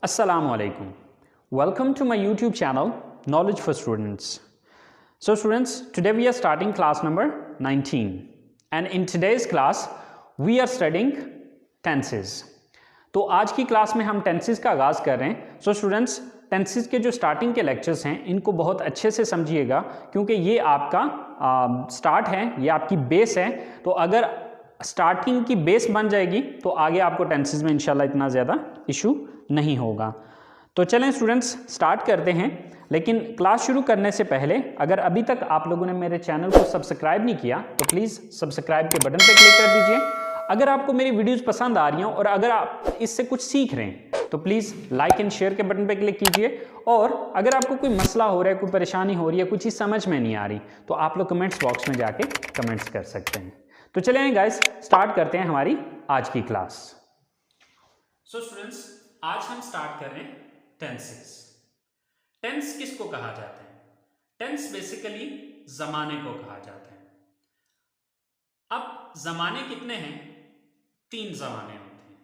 Assalamu alaikum. Welcome to my YouTube channel, Knowledge for Students. So students, today we are starting class number 19 and in today's class we are studying tenses. तो आज की class में हम tenses का आगाज़ कर रहे हैं. सो स्टूडेंट्स, टेंसेस के जो स्टार्टिंग के लेक्चर्स हैं इनको बहुत अच्छे से समझिएगा क्योंकि ये आपका स्टार्ट है, ये आपकी बेस है. तो अगर स्टार्टिंग की बेस बन जाएगी तो आगे आपको टेंसेस में इंशाल्लाह इतना ज़्यादा इशू नहीं होगा. तो चलें स्टूडेंट्स, स्टार्ट करते हैं. लेकिन क्लास शुरू करने से पहले अगर अभी तक आप लोगों ने मेरे चैनल को सब्सक्राइब नहीं किया तो प्लीज़ सब्सक्राइब के बटन पर क्लिक कर दीजिए. अगर आपको मेरी वीडियोस पसंद आ रही हैं और अगर आप इससे कुछ सीख रहे हैं तो प्लीज़ लाइक एंड शेयर के बटन पर क्लिक कीजिए. और अगर आपको कोई मसला हो रहा है, कोई परेशानी हो रही है, कुछ चीज़ समझ में नहीं आ रही तो आप लोग कमेंट्स बॉक्स में जाके कमेंट्स कर सकते हैं. तो चलें गाइस, स्टार्ट करते हैं हमारी आज की क्लास. सो स्टूडेंट्स, आज हम स्टार्ट कर रहे हैं टेंसेस. टेंस किसको कहा जाता है? टेंस बेसिकली जमाने को कहा जाता है. अब जमाने कितने हैं? 3 जमाने होते हैं.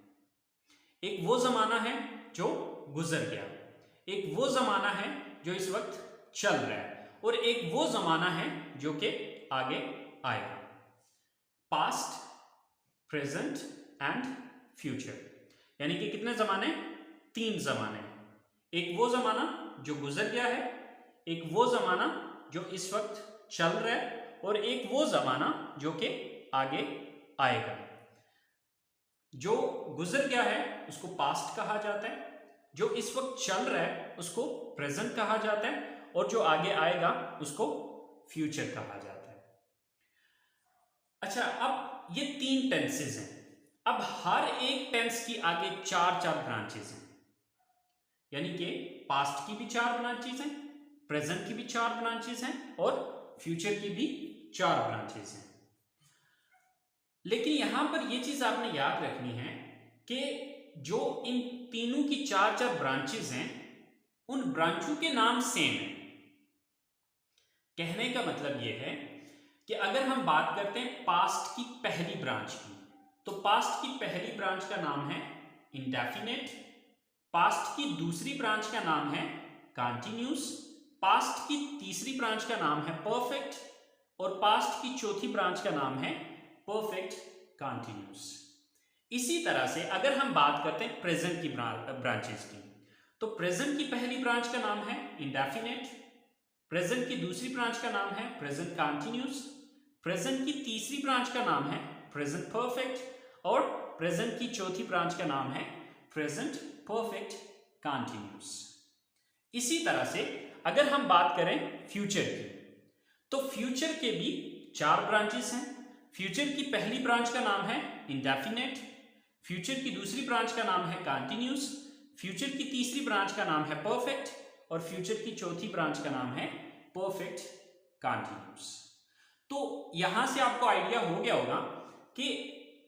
एक वो जमाना है जो गुजर गया, एक वो जमाना है जो इस वक्त चल रहा है और एक वो जमाना है जो कि आगे आएगा. Past, present and future. यानी कि कितने जमाने? 3 जमाने. एक वो जमाना जो गुजर गया है, एक वो जमाना जो इस वक्त चल रहा है और एक वो जमाना जो कि आगे आएगा. जो गुजर गया है उसको पास्ट कहा जाता है, जो इस वक्त चल रहा है उसको प्रेजेंट कहा जाता है और जो आगे आएगा उसको फ्यूचर कहा जाता है. अच्छा, अब ये 3 टेंसेस हैं. अब हर एक टेंस की आगे 4 ब्रांचेस हैं. यानी कि पास्ट की भी 4 ब्रांचेस हैं, प्रेजेंट की भी 4 ब्रांचेस हैं और फ्यूचर की भी 4 ब्रांचेस हैं. लेकिन यहां पर यह चीज आपने याद रखनी है कि जो इन तीनों की 4 ब्रांचेस हैं उन ब्रांचों के नाम सेम है. कहने का मतलब यह है कि अगर हम बात करते हैं पास्ट की पहली ब्रांच की, तो पास्ट की पहली ब्रांच का नाम है इंडेफिनेट. पास्ट की दूसरी ब्रांच का नाम है कंटिन्यूस. पास्ट की तीसरी ब्रांच का नाम है परफेक्ट और पास्ट की चौथी ब्रांच का नाम है परफेक्ट कंटिन्यूस. इसी तरह से अगर हम बात करते हैं प्रेजेंट की ब्रांचेस की, तो प्रेजेंट की पहली ब्रांच का नाम है इंडेफिनेट, प्रेजेंट की दूसरी ब्रांच का नाम है प्रेजेंट कंटिन्यूस, प्रेजेंट की तीसरी ब्रांच का नाम है प्रेजेंट परफेक्ट और प्रेजेंट की चौथी ब्रांच का नाम है प्रेजेंट परफेक्ट कंटिन्यूस. इसी तरह से अगर हम बात करें फ्यूचर की, तो फ्यूचर के भी 4 ब्रांचेस हैं. फ्यूचर की पहली ब्रांच का नाम है इंडेफिनेट, फ्यूचर की दूसरी ब्रांच का नाम है कंटिन्यूस, फ्यूचर की तीसरी ब्रांच का नाम है परफेक्ट और फ्यूचर की चौथी ब्रांच का नाम है परफेक्ट कंटिन्यूस. तो यहां से आपको आइडिया हो गया होगा कि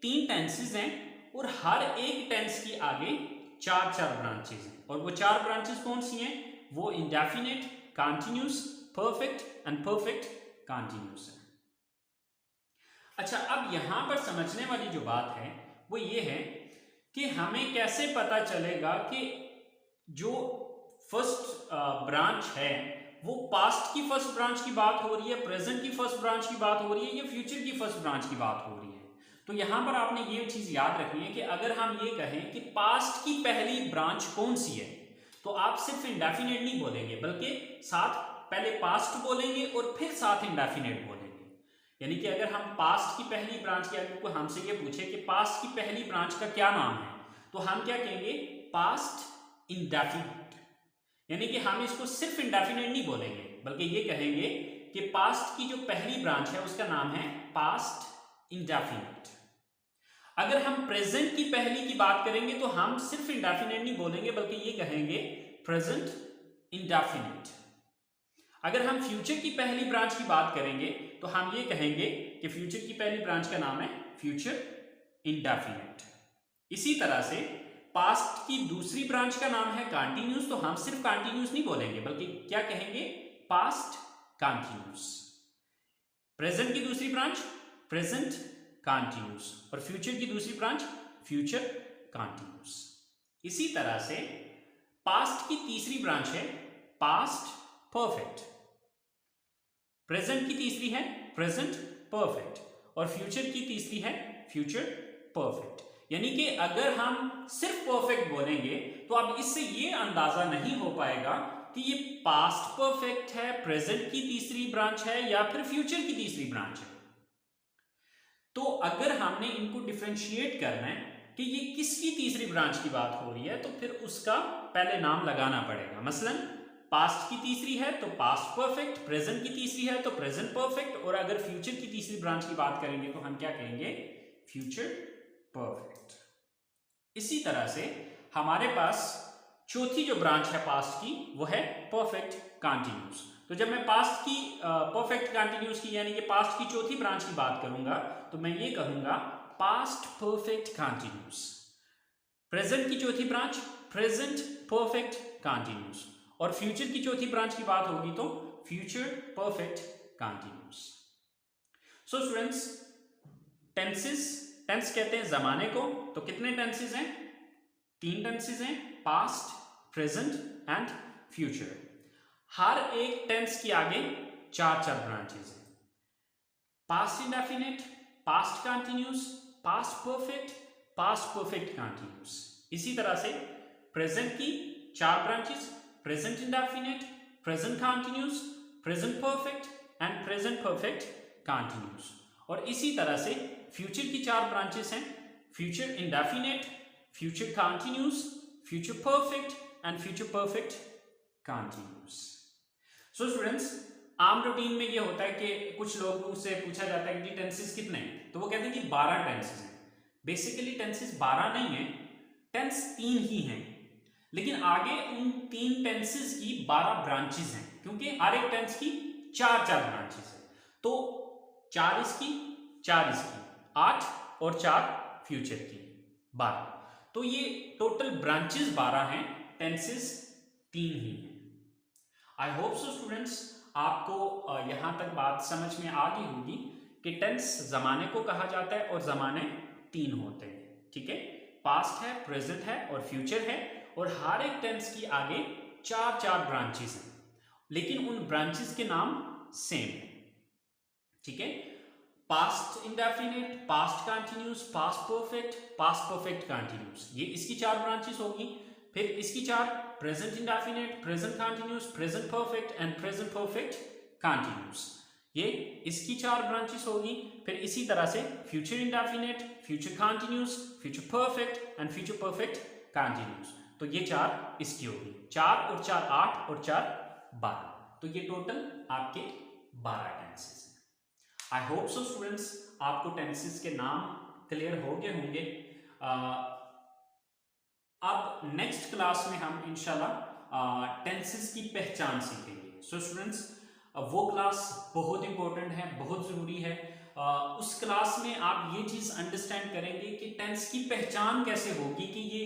3 टेंसेस हैं और हर एक टेंस की आगे 4 ब्रांचेस हैं. और वो 4 ब्रांचेस कौन सी हैं? वो indefinite, continuous, perfect and perfect continuous है. अच्छा, अब यहां पर समझने वाली जो बात है वो ये है कि हमें कैसे पता चलेगा कि जो फर्स्ट ब्रांच है वो पास्ट की फर्स्ट ब्रांच की बात हो रही है, प्रेजेंट की फर्स्ट ब्रांच की बात हो रही है या फ्यूचर की फर्स्ट ब्रांच की बात हो रही है. तो यहां पर आपने ये चीज याद रखनी है कि अगर हम ये कहें कि पास्ट की पहली ब्रांच कौन सी है तो आप सिर्फ इंडेफिनेट नहीं बोलेंगे बल्कि साथ पहले पास्ट बोलेंगे और फिर साथ इंडेफिनेट बोलेंगे. यानी कि अगर हम पास्ट की पहली ब्रांच के अगर कोई हमसे ये पूछे कि पास्ट की पहली ब्रांच का क्या नाम है तो हम क्या कहेंगे? Past indefinite. यानी कि हम इसको सिर्फ इंडेफिनेट नहीं बोलेंगे बल्कि ये कहेंगे कि पास्ट की जो पहली ब्रांच है उसका नाम है पास्ट इंडेफिनेट. अगर हम प्रेजेंट की पहली की बात करेंगे तो हम सिर्फ इंडेफिनेट नहीं बोलेंगे बल्कि ये कहेंगे प्रेजेंट इंडेफिनेट. अगर हम फ्यूचर की पहली ब्रांच की बात करेंगे तो हम ये कहेंगे कि फ्यूचर की पहली ब्रांच का नाम है फ्यूचर इंडेफिनेट. इसी तरह से पास्ट की दूसरी ब्रांच का नाम है कंटिन्यूस, तो हम सिर्फ कंटिन्यूस नहीं बोलेंगे बल्कि क्या कहेंगे? Past continuous. प्रेजेंट की दूसरी ब्रांच प्रेजेंट कंटिन्यूस और फ्यूचर की दूसरी ब्रांच फ्यूचर कंटिन्यूस. इसी तरह से पास्ट की तीसरी ब्रांच है पास्ट परफेक्ट, प्रेजेंट की तीसरी है प्रेजेंट परफेक्ट और फ्यूचर की तीसरी है फ्यूचर परफेक्ट। यानी कि अगर हम सिर्फ परफेक्ट बोलेंगे तो अब इससे ये अंदाजा नहीं हो पाएगा कि ये पास्ट परफेक्ट है, प्रेजेंट की तीसरी ब्रांच है या फिर फ्यूचर की तीसरी ब्रांच है। तो अगर हमने इनको डिफरेंशिएट करना है कि ये किसकी तीसरी ब्रांच की बात हो रही है तो फिर उसका पहले नाम लगाना पड़ेगा। मसलन पास्ट की तीसरी है तो पास्ट परफेक्ट, प्रेजेंट की तीसरी है तो प्रेजेंट परफेक्ट, और अगर फ्यूचर की तीसरी ब्रांच की बात करेंगे तो हम क्या कहेंगे, फ्यूचर परफेक्ट। इसी तरह से हमारे पास चौथी जो ब्रांच है पास्ट की वो है परफेक्ट कंटीन्यूअस। तो जब मैं पास्ट की परफेक्ट कंटीन्यूअस की यानी कि पास्ट की चौथी ब्रांच की बात करूंगा तो मैं ये कहूंगा पास्ट परफेक्ट कंटीन्यूअस। प्रेजेंट की चौथी ब्रांच प्रेजेंट परफेक्ट कंटीन्यूअस और फ्यूचर की चौथी ब्रांच की बात होगी तो future perfect continuous. So students, tenses, tense कहते हैं जमाने को, तो कितने टेंसेस हैं, 3 टेंसेस हैं, पास्ट, प्रेजेंट एंड फ्यूचर। हर एक टेंस के आगे 4 ब्रांचेस हैं, past indefinite, past continuous, past perfect continuous. इसी तरह से प्रेजेंट की 4 branches, present indefinite, present continuous, present perfect and present perfect continuous. और इसी तरह से फ्यूचर की 4 ब्रांचेस हैं, future indefinite, future continuous, future perfect and future perfect continuous. So students, आम रूटीन में ये होता है कि कुछ लोगों से पूछा जाता है कि टेंसेस कितने हैं, तो वो कहते हैं कि 12 टेंसेस हैं। बेसिकली टेंसेस 12 नहीं है, टेंस 3 ही हैं, लेकिन आगे उन 3 टेंसेस की 12 ब्रांचेस हैं, क्योंकि हर एक टेंस की 4 ब्रांचेस हैं। तो 4 इसकी, 4 इसकी, 8 और 4 फ्यूचर की, 12। तो ये टोटल ब्रांचेस 12 हैं, टेंसेस 3 ही हैं। आई होप सो स्टूडेंट्स, आपको यहां तक बात समझ में आ गई होगी कि टेंस जमाने को कहा जाता है और जमाने 3 होते हैं। ठीक है, पास्ट है, प्रेजेंट है और फ्यूचर है, और हर एक टेंस की आगे 4 ब्रांचेस हैं, लेकिन उन ब्रांचेस के नाम सेम है। ठीक है, past indefinite, past continuous, past perfect continuous, ये इसकी 4 ब्रांचेस होगी। फिर इसकी 4, present indefinite, present continuous, present perfect and present perfect continuous, ये इसकी 4 ब्रांचेस होगी। फिर इसी तरह से future indefinite, future continuous, future perfect and future perfect continuous, तो ये 4 इसकी होगी। 4 और 4 8 और 4 12, तो ये टोटल आपके 12 टेंसेस हैं। आई होप सो स्टूडेंट्स, आपको टेंसेस के नाम क्लियर हो गए होंगे। अब नेक्स्ट क्लास में हम इंशाल्लाह टेंसेस की पहचान सीखेंगे। सो स्टूडेंट्स, वो क्लास बहुत इंपॉर्टेंट है, बहुत ज़रूरी है। उस क्लास में आप ये चीज़ अंडरस्टैंड करेंगे कि टेंस की पहचान कैसे होगी कि ये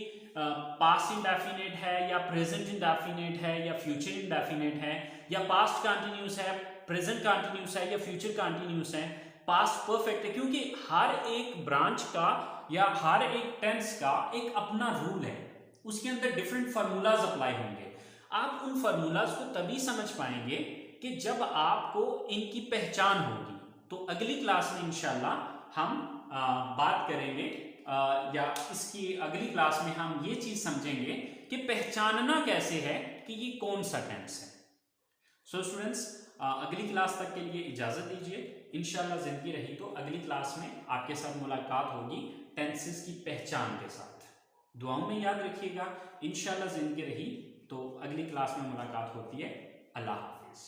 पास्ट इंडेफिनिट है या प्रेजेंट इंडेफिनिट है या फ्यूचर इंडेफिनिट है या पास्ट कंटीन्यूअस है, प्रेजेंट कंटीन्यूअस है या फ्यूचर कंटीन्यूअस है, पास्ट परफेक्ट है, क्योंकि हर एक ब्रांच का या हर एक टेंस का एक अपना रूल है, उसके अंदर डिफरेंट फार्मूलाज अप्लाई होंगे। आप उन फार्मूलाज को तभी समझ पाएंगे कि जब आपको इनकी पहचान होगी। तो अगली क्लास में इंशाल्लाह हम बात करेंगे या इसकी अगली क्लास में हम ये चीज समझेंगे कि पहचानना कैसे है कि ये कौन सा टेंस है। सो स्टूडेंट्स, अगली क्लास तक के लिए इजाजत दीजिए। इंशाल्लाह जिंदगी रही तो अगली क्लास में आपके साथ मुलाकात होगी टेंसेस की पहचान के साथ। दुआओं में याद रखिएगा। इंशाल्लाह जिंदगी रही तो अगली क्लास में मुलाकात होती है। अल्लाह हाफिज।